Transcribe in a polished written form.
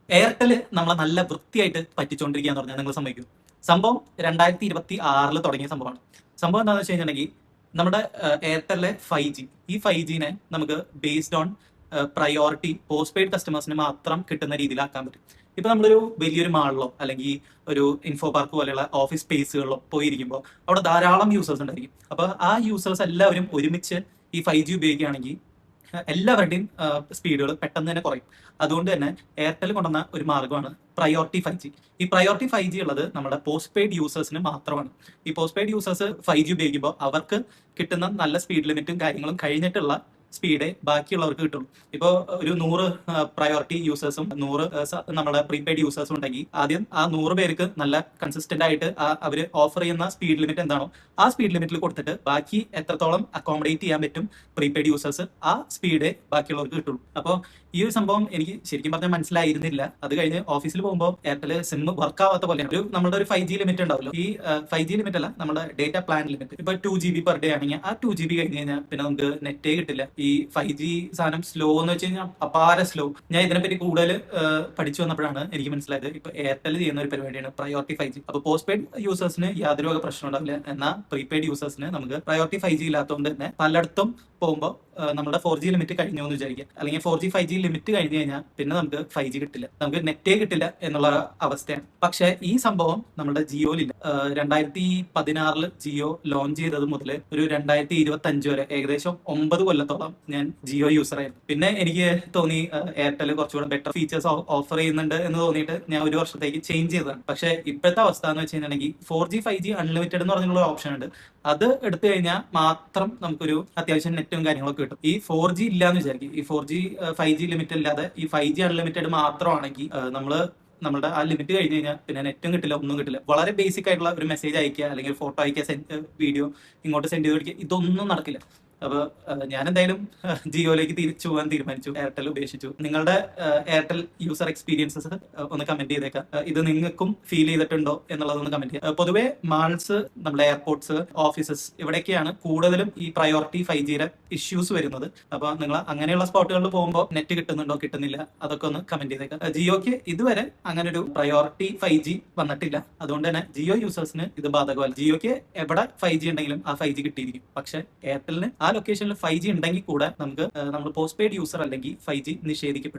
Airtel നമ്മളെ നല്ല വൃത്തിയായിട്ട് പറ്റിച്ചുകൊണ്ടിരിക്കുക എന്ന് പറഞ്ഞാൽ നിങ്ങൾ സമ്മതിക്കും. സംഭവം 2026 തുടങ്ങിയ സംഭവമാണ്. സംഭവം എന്താണെന്ന് വെച്ച് കഴിഞ്ഞിട്ടുണ്ടെങ്കിൽ നമ്മുടെ എയർടെലിലെ 5G, ഈ 5Gനെ നമുക്ക് based on priority post paid കസ്റ്റമേഴ്സിന് മാത്രം കിട്ടുന്ന രീതിയിലാക്കാൻ പറ്റും. ഇപ്പൊ നമ്മളൊരു വലിയൊരു മാളിലോ അല്ലെങ്കിൽ ഒരു ഇൻഫോ പാർക്ക് പോലെയുള്ള ഓഫീസ് സ്പേസുകളിലോ പോയിരിക്കുമ്പോൾ അവിടെ ധാരാളം യൂസേഴ്സ് ഉണ്ടായിരിക്കും. അപ്പൊ ആ യൂസേഴ്സ് എല്ലാവരും ഒരുമിച്ച് ഈ 5G ഉപയോഗിക്കുകയാണെങ്കിൽ എല്ലാവരുടെയും സ്പീഡുകൾ പെട്ടെന്ന് തന്നെ കുറയും. അതുകൊണ്ട് തന്നെ എയർടെൽ കൊണ്ടുവന്ന ഒരു മാർഗ്ഗമാണ് പ്രയോറിറ്റി 5G. ഈ പ്രയോറിറ്റി 5G ഉള്ളത് നമ്മുടെ പോസ്റ്റ് പെയ്ഡ് യൂസേഴ്സിന് മാത്രമാണ്. ഈ പോസ്റ്റ് പെയ്ഡ് യൂസേഴ്സ് 5G ഉപയോഗിക്കുമ്പോൾ അവർക്ക് കിട്ടുന്ന നല്ല സ്പീഡ് ലിമിറ്റും കാര്യങ്ങളും കഴിഞ്ഞിട്ടുള്ള സ്പീഡേ ബാക്കിയുള്ളവർക്ക് കിട്ടുള്ളൂ. ഇപ്പോൾ ഒരു 100 പ്രയോറിറ്റി യൂസേഴ്സും 100 നമ്മുടെ പ്രീപെയ്ഡ് യൂസേഴ്സും ഉണ്ടെങ്കിൽ ആദ്യം ആ 100 പേർക്ക് നല്ല കൺസിസ്റ്റന്റ് ആയിട്ട് അവർ ഓഫർ ചെയ്യുന്ന സ്പീഡ് ലിമിറ്റ് എന്താണോ ആ സ്പീഡ് ലിമിറ്റിൽ കൊടുത്തിട്ട് ബാക്കി എത്രത്തോളം അക്കോമഡേറ്റ് ചെയ്യാൻ പറ്റും പ്രീപെയ്ഡ് യൂസേഴ്സ് ആ സ്പീഡേ ബാക്കിയുള്ളവർക്ക് കിട്ടുള്ളൂ. അപ്പോൾ ഈ ഒരു സംഭവം എനിക്ക് ശരിക്കും പറഞ്ഞാൽ മനസ്സിലായിരുന്നില്ല. അത് കഴിഞ്ഞ് ഓഫീസിൽ പോകുമ്പോൾ എയർടെൽ സിം വർക്ക് ആവാത്ത പോലെയാണ്. നമ്മുടെ ഒരു 5G ലിമിറ്റ് ഉണ്ടാവല്ലോ. ഈ 5G ലിമിറ്റ് അല്ല, നമ്മുടെ ഡേറ്റ പ്ലാൻ ലിമിറ്റ്. ഇപ്പൊ 2 GB പെർ ഡേ ആണെങ്കിൽ ആ 2 GB കഴിഞ്ഞ് കഴിഞ്ഞാൽ പിന്നെ നമുക്ക് നെറ്റേ കിട്ടില്ല. ഈ 5G സാധനം സ്ലോ എന്ന് വെച്ച് കഴിഞ്ഞാൽ അപാര സ്ലോ. ഞാൻ ഇതിനെപ്പറ്റി കൂടുതൽ പഠിച്ചു വന്നപ്പോഴാണ് എനിക്ക് മനസ്സിലായത് ഇപ്പൊ എയർടെൽ ചെയ്യുന്ന ഒരു പരിപാടിയാണ് പ്രയോറിറ്റി 5G. അപ്പൊ പോസ്റ്റ് പെയ്ഡ് യൂസേഴ്സിന് യാതൊരു വക പ്രശ്നം ഉണ്ടാവില്ല. എന്നാൽ പ്രീപെയ്ഡ് യൂസേഴ്സിന് നമുക്ക് പ്രയോറിറ്റി 5G ഇല്ലാത്തതുകൊണ്ട് തന്നെ പലയിടത്തും പോകുമ്പോൾ നമ്മുടെ 4G ലിമിറ്റ് കഴിഞ്ഞു എന്ന് വിചാരിക്കുക, അല്ലെങ്കിൽ 4G 5G ലിമിറ്റ് കഴിഞ്ഞു കഴിഞ്ഞാൽ പിന്നെ നമുക്ക് 5G കിട്ടില്ല, നമുക്ക് നെറ്റേ കിട്ടില്ല എന്നുള്ള അവസ്ഥയാണ്. പക്ഷെ ഈ സംഭവം നമ്മുടെ ജിയോയിലില്ല. 2016 ജിയോ ലോഞ്ച് ചെയ്തത് മുതൽ ഒരു 2025 വരെ ഏകദേശം 9 കൊല്ലത്തോളം ഞാൻ ജിയോ യൂസർ ആയിരുന്നു. പിന്നെ എനിക്ക് തോന്നി എയർടെൽ കുറച്ചുകൂടെ ബെറ്റർ ഫീച്ചേഴ്സ് ഓഫർ ചെയ്യുന്നുണ്ട് എന്ന് തോന്നിയിട്ട് ഞാൻ ഒരു വർഷത്തേക്ക് ചേഞ്ച് ചെയ്തതാണ്. പക്ഷെ ഇപ്പോഴത്തെ അവസ്ഥ എന്ന് വെച്ച് കഴിഞ്ഞിട്ടുണ്ടെങ്കിൽ 4G 5G അൺലിമിറ്റഡ് എന്ന് പറഞ്ഞുള്ള ഓപ്ഷൻ ഉണ്ട്. അത് എടുത്തു കഴിഞ്ഞാൽ മാത്രം നമുക്കൊരു അത്യാവശ്യം നെറ്റും കാര്യങ്ങളൊക്കെ കിട്ടും. ഈ 4G ഇല്ല എന്ന് വിചാരിക്കും. ഈ 4G 5G ലിമിറ്റ് ഇല്ലാതെ ഈ 5G അൺലിമിറ്റഡ് മാത്രമാണെങ്കിൽ നമ്മുടെ ആ ലിമിറ്റ് കഴിഞ്ഞ് കഴിഞ്ഞാൽ പിന്നെ നെറ്റും കിട്ടില്ല, ഒന്നും കിട്ടില്ല. വളരെ ബേസിക് ആയിട്ടുള്ള ഒരു മെസ്സേജ് അയക്കുക അല്ലെങ്കിൽ ഫോട്ടോ അയക്കുക, വീഡിയോ ഇങ്ങോട്ട് സെൻഡ് ചെയ്ത് കൊടുക്കുക, ഇതൊന്നും നടക്കില്ല. അപ്പൊ ഞാൻ എന്തായാലും ജിയോയിലേക്ക് തിരിച്ചു പോകാൻ തീരുമാനിച്ചു, എയർടെൽ ഉപേക്ഷിച്ചു. നിങ്ങളുടെ എയർടെൽ യൂസർ എക്സ്പീരിയൻസസ് ഒന്ന് കമന്റ് ചെയ്തേക്കാം. ഇത് നിങ്ങൾക്കും ഫീൽ ചെയ്തിട്ടുണ്ടോ എന്നുള്ളതൊന്ന് കമന്റ് ചെയ്യാം. പൊതുവെ മാൾസ്, നമ്മുടെ എയർപോർട്ട്സ്, ഓഫീസസ് ഇവിടെയൊക്കെയാണ് കൂടുതലും ഈ പ്രയോറിറ്റി 5Gയുടെ ഇഷ്യൂസ് വരുന്നത്. അപ്പൊ നിങ്ങൾ അങ്ങനെയുള്ള സ്പോട്ടുകളിൽ പോകുമ്പോൾ നെറ്റ് കിട്ടുന്നുണ്ടോ കിട്ടുന്നില്ല അതൊക്കെ ഒന്ന് കമന്റ് ചെയ്തേക്കാം. ജിയോക്ക് ഇതുവരെ അങ്ങനെ ഒരു പ്രയോറിറ്റി 5G വന്നിട്ടില്ല. അതുകൊണ്ട് തന്നെ ജിയോ യൂസേഴ്സിന് ഇത് ബാധകമല്ല. ജിയോക്ക് എവിടെ 5G ഉണ്ടെങ്കിലും ആ 5G കിട്ടിയിരിക്കും. പക്ഷെ എയർടെലിന് ആ ലൊക്കേഷനിൽ 5G ഉണ്ടെങ്കിൽ കൂടെ നമ്മൾ പോസ്റ്റ് പെയ്ഡ് യൂസർ അല്ലെങ്കിൽ 5G നിഷേധിക്കപ്പെടും.